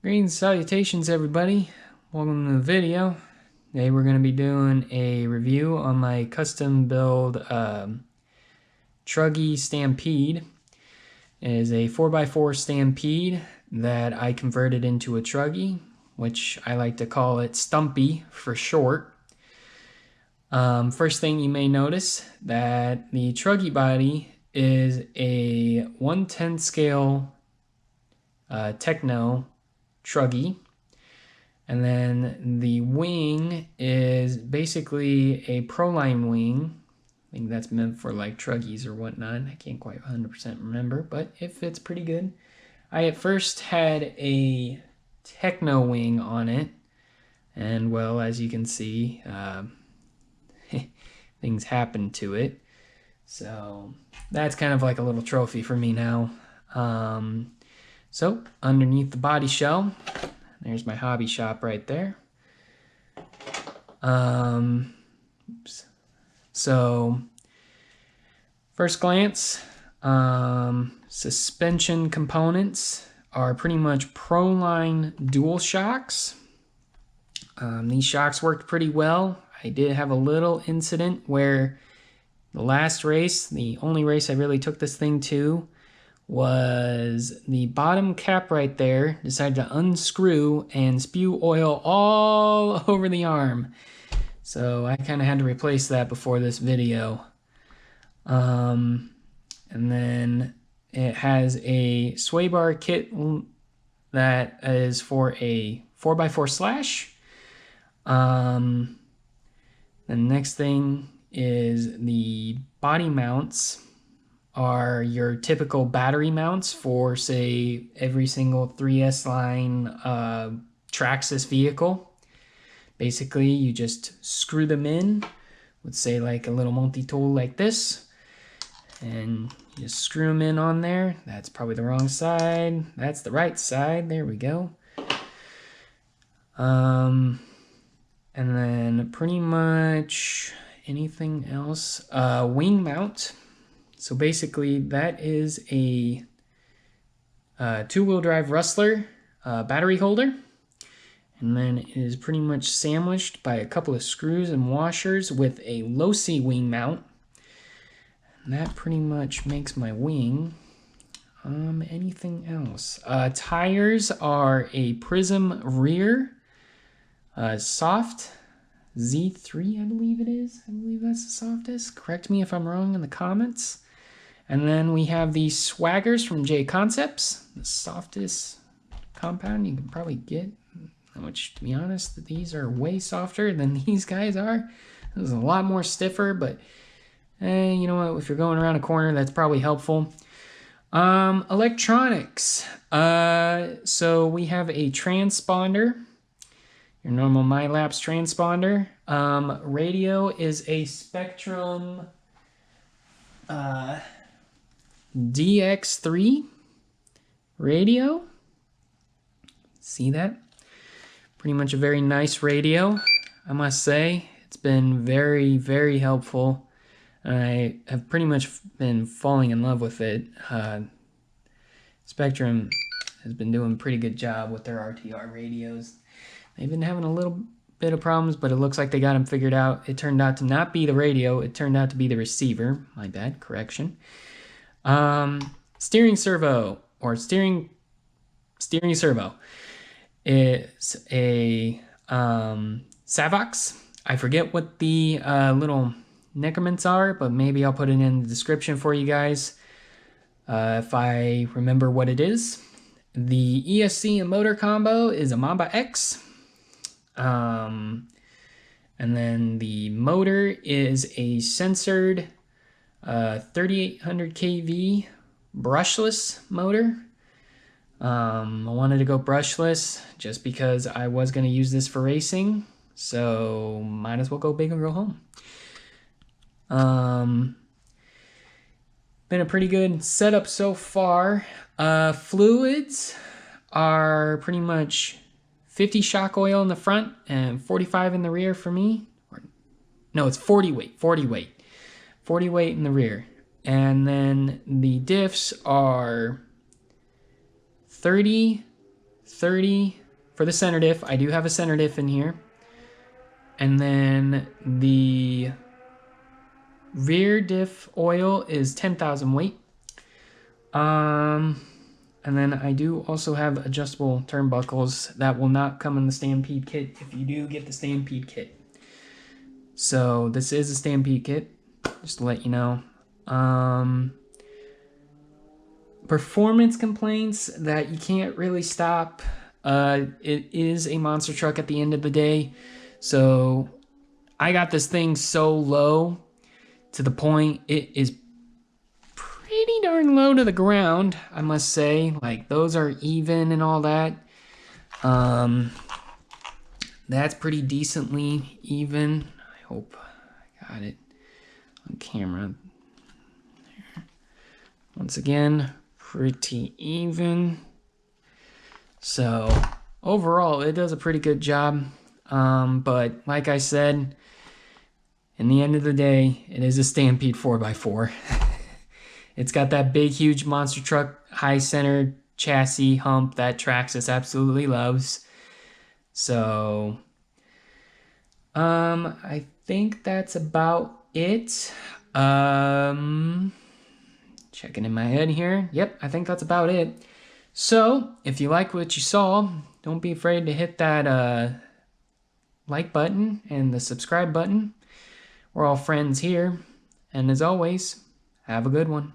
Greetings, salutations, everybody. Welcome to the video. Today we're going to be doing a review on my custom build Truggy Stampede. It is a 4x4 Stampede that I converted into a truggy, which I like to call it Stumpy for short. First thing you may notice that the truggy body is a 1/10 scale Techno truggy, and then the wing is basically a Proline wing. I think that's meant for like truggies or whatnot. I can't quite 100% remember, but it fits pretty good. I at first had a Techno wing on it, and well, as you can see, things happened to it. So that's kind of like a little trophy for me now. So underneath the body shell, there's my hobby shop right there. So first glance, suspension components are pretty much Proline dual shocks. These shocks worked pretty well. I did have a little incident where the last race, the only race I really took this thing to, was the bottom cap right there decided to unscrew and spew oil all over the arm. So I kind of had to replace that before this video. And then it has a sway bar kit that is for a 4x4 slash. The next thing is the body mounts are your typical battery mounts for, say, every single 3S line Traxxas vehicle. Basically, you just screw them in with, say, like a little multi-tool like this, and you just screw them in on there. That's probably the wrong side. That's the right side. There we go. And then pretty much anything else. Wing mount. So basically, that is a two-wheel drive Rustler battery holder. And then it is pretty much sandwiched by a couple of screws and washers with a low-C wing mount. And that pretty much makes my wing. Anything else? Tires are a Prism rear soft Z3, I believe it is. I believe that's the softest. Correct me if I'm wrong in the comments. And then we have the Swaggers from J Concepts, the softest compound you can probably get. Which, to be honest, these are way softer than these guys are. This is a lot more stiffer, but you know what? If you're going around a corner, that's probably helpful. Electronics. So we have a transponder, your normal MyLapse transponder. Radio is a Spectrum DX3 radio. See that? Pretty much a very nice radio, I must say. It's been very, very helpful. I have pretty much been falling in love with it. Spectrum has been doing a pretty good job with their RTR radios. They've been having a little bit of problems, but it looks like they got them figured out. It turned out to not be the radio. It turned out to be the receiver. My bad, correction. Steering servo, or steering servo, is a Savox. I forget what the little necroments are, but maybe I'll put it in the description for you guys if I remember what it is. The ESC and motor combo is a Mamba X. And then the motor is a censored 3800 kV brushless motor. I wanted to go brushless just because I was going to use this for racing, so might as well go big or go home. Been a pretty good setup so far. Fluids are pretty much 50 shock oil in the front and 45 in the rear for me. No, it's 40 weight. 40 weight in the rear. And then the diffs are 30, 30 for the center diff. I do have a center diff in here. And then the rear diff oil is 10,000 weight. And then I do also have adjustable turnbuckles that will not come in the Stampede kit if you do get the Stampede kit. So this is a Stampede kit, just to let you know. Performance complaints that you can't really stop. It is a monster truck at the end of the day. So I got this thing so low to the point it is pretty darn low to the ground, I must say. Like, those are even and all that. That's pretty decently even. I hope I got it on camera. Once again, pretty even. So overall, it does a pretty good job. But like I said, in the end of the day, it is a Stampede 4x4. It's got that big, huge monster truck, high-centered chassis hump that Traxxas absolutely loves. So, I think that's about it. Checking in my head here. Yep, I think that's about it. So, if you like what you saw, don't be afraid to hit that like button and the subscribe button. We're all friends here. And as always, have a good one.